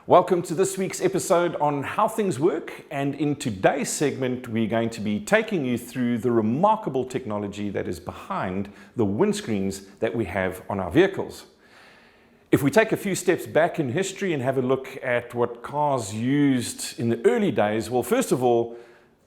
Welcome to this week's episode on how things work, and in today's segment we're going to be taking you through the remarkable technology that is behind the windscreens that we have on our vehicles. If we take a few steps back in history and have a look at what cars used in the early days, well, first of all,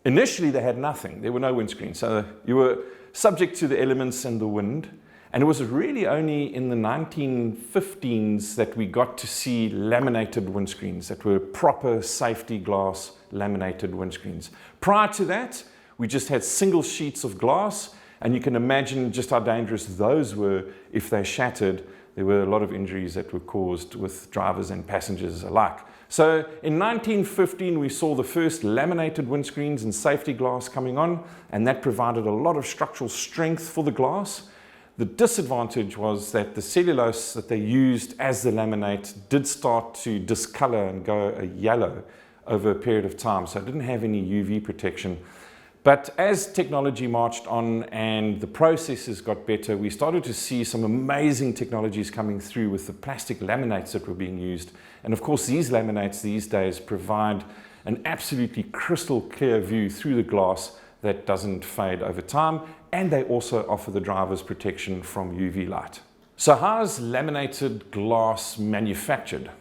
initially they had nothing. There were no windscreens, so you were subject to the elements and the wind. And it was really only in the 1915s that we got to see laminated windscreens that were proper safety glass laminated windscreens. Prior to that, we just had single sheets of glass, and you can imagine just how dangerous those were if they shattered. There were a lot of injuries that were caused with drivers and passengers alike. So in 1915, we saw the first laminated windscreens and safety glass coming on, and that provided a lot of structural strength for the glass. The disadvantage was that the cellulose that they used as the laminate did start to discolor and go yellow over a period of time, so it didn't have any UV protection. But as technology marched on and the processes got better, we started to see some amazing technologies coming through with the plastic laminates that were being used. And of course, these laminates these days provide an absolutely crystal clear view through the glass that doesn't fade over time, and they also offer the driver's protection from UV light. So how is laminated glass manufactured?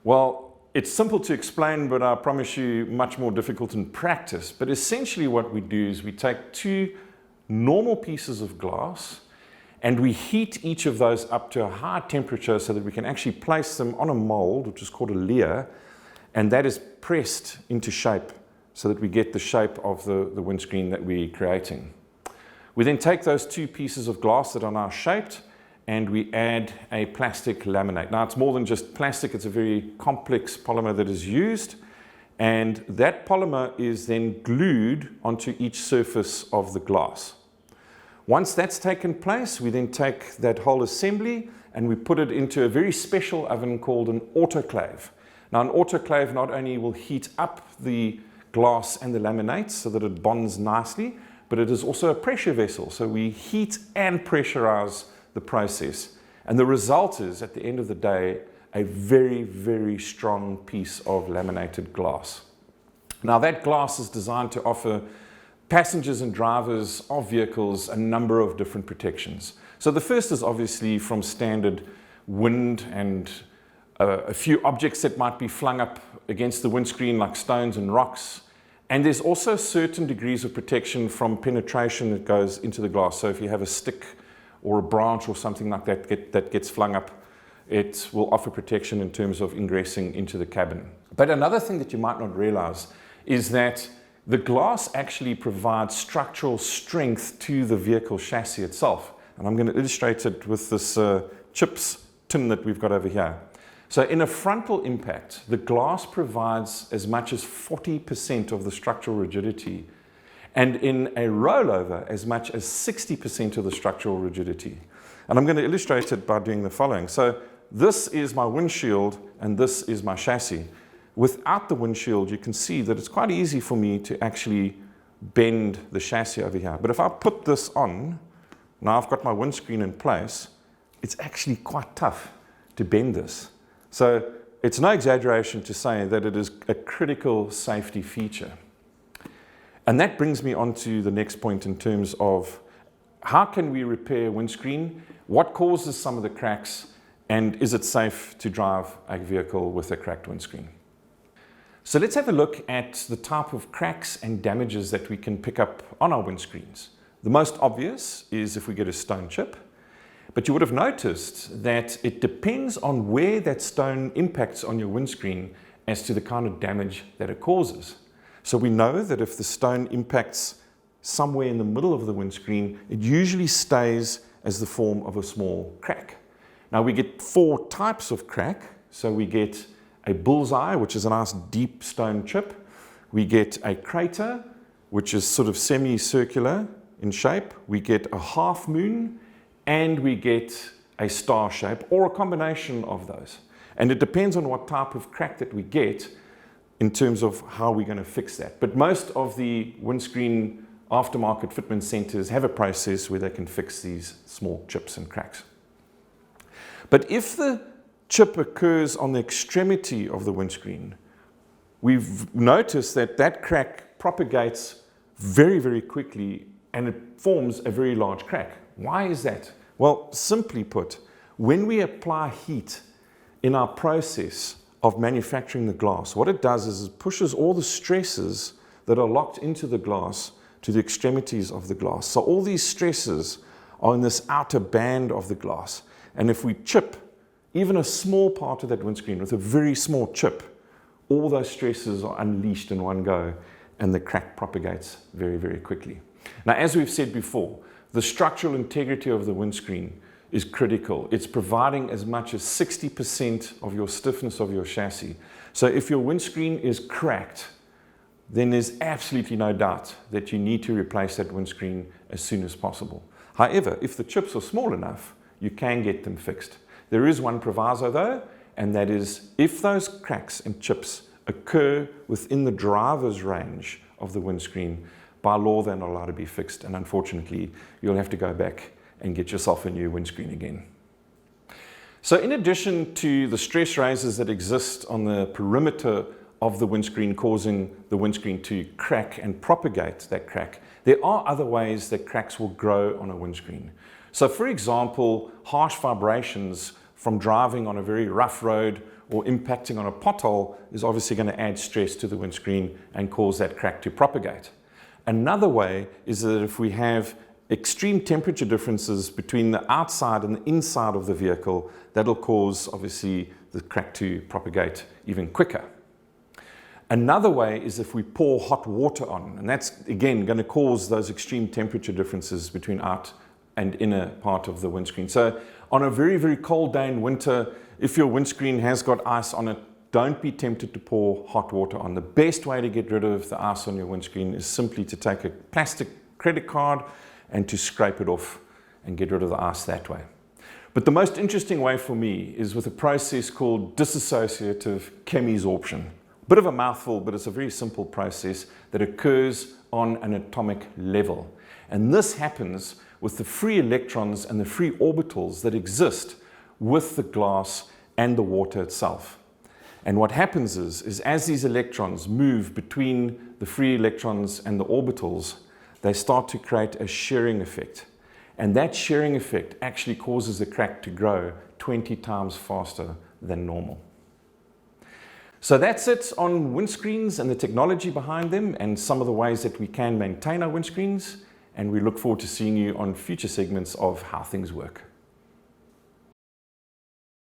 Well, it's simple to explain, but I promise you much more difficult in practice. But essentially what we do is we take two normal pieces of glass and we heat each of those up to a high temperature so that we can actually place them on a mold, which is called a layer, and that is pressed into shape so that we get the shape of the windscreen that we're creating. We then take those two pieces of glass that are now shaped and we add a plastic laminate. Now, it's more than just plastic, it's a very complex polymer that is used, and that polymer is then glued onto each surface of the glass. Once that's taken place, we then take that whole assembly and we put it into a very special oven called an autoclave. Now, an autoclave not only will heat up the glass and the laminates so that it bonds nicely, but it is also a pressure vessel. So we heat and pressurize the process. And the result is, at the end of the day, a very, very strong piece of laminated glass. Now, that glass is designed to offer passengers and drivers of vehicles a number of different protections. So the first is obviously from standard wind and a few objects that might be flung up against the windscreen like stones and rocks. And there's also certain degrees of protection from penetration that goes into the glass. So if you have a stick or a branch or something like that that gets flung up, it will offer protection in terms of ingressing into the cabin. But another thing that you might not realize is that the glass actually provides structural strength to the vehicle chassis itself. And I'm going to illustrate it with this chips tin that we've got over here. So in a frontal impact, the glass provides as much as 40% of the structural rigidity, and in a rollover, as much as 60% of the structural rigidity. And I'm going to illustrate it by doing the following. So this is my windshield, and this is my chassis. Without the windshield, you can see that it's quite easy for me to actually bend the chassis over here. But if I put this on, now I've got my windscreen in place, it's actually quite tough to bend this. So it's no exaggeration to say that it is a critical safety feature. And that brings me on to the next point in terms of how can we repair a windscreen, what causes some of the cracks, and is it safe to drive a vehicle with a cracked windscreen? So let's have a look at the type of cracks and damages that we can pick up on our windscreens. The most obvious is if we get a stone chip. But you would have noticed that it depends on where that stone impacts on your windscreen as to the kind of damage that it causes. So we know that if the stone impacts somewhere in the middle of the windscreen, it usually stays as the form of a small crack. Now we get four types of crack. So we get a bullseye, which is a nice deep stone chip. We get a crater, which is sort of semicircular in shape. We get a half moon, and we get a star shape, or a combination of those. And it depends on what type of crack that we get in terms of how we're going to fix that. But most of the windscreen aftermarket fitment centers have a process where they can fix these small chips and cracks. But if the chip occurs on the extremity of the windscreen, we've noticed that that crack propagates very, very quickly and it forms a very large crack. Why is that? Well, simply put, when we apply heat in our process of manufacturing the glass, what it does is it pushes all the stresses that are locked into the glass to the extremities of the glass. So all these stresses are in this outer band of the glass. And if we chip even a small part of that windscreen with a very small chip, all those stresses are unleashed in one go and the crack propagates very, very quickly. Now, as we've said before, the structural integrity of the windscreen is critical. It's providing as much as 60% of your stiffness of your chassis. So if your windscreen is cracked, then there's absolutely no doubt that you need to replace that windscreen as soon as possible. However, if the chips are small enough, you can get them fixed. There is one proviso though, and that is if those cracks and chips occur within the driver's range of the windscreen, by law they're not allowed to be fixed, and unfortunately you'll have to go back and get yourself a new windscreen again. So in addition to the stress raises that exist on the perimeter of the windscreen causing the windscreen to crack and propagate that crack, there are other ways that cracks will grow on a windscreen. So for example, harsh vibrations from driving on a very rough road or impacting on a pothole is obviously going to add stress to the windscreen and cause that crack to propagate. Another way is that if we have extreme temperature differences between the outside and the inside of the vehicle, that'll cause obviously the crack to propagate even quicker. Another way is if we pour hot water on, and that's again going to cause those extreme temperature differences between out and inner part of the windscreen. So on a very, very cold day in winter, if your windscreen has got ice on it, don't be tempted to pour hot water on. The best way to get rid of the ice on your windscreen is simply to take a plastic credit card and to scrape it off and get rid of the ice that way. But the most interesting way for me is with a process called dissociative chemisorption. Bit of a mouthful, but it's a very simple process that occurs on an atomic level. And this happens with the free electrons and the free orbitals that exist with the glass and the water itself. And what happens is as these electrons move between the free electrons and the orbitals, they start to create a shearing effect. And that shearing effect actually causes the crack to grow 20 times faster than normal. So that's it on windscreens and the technology behind them and some of the ways that we can maintain our windscreens. And we look forward to seeing you on future segments of How Things Work.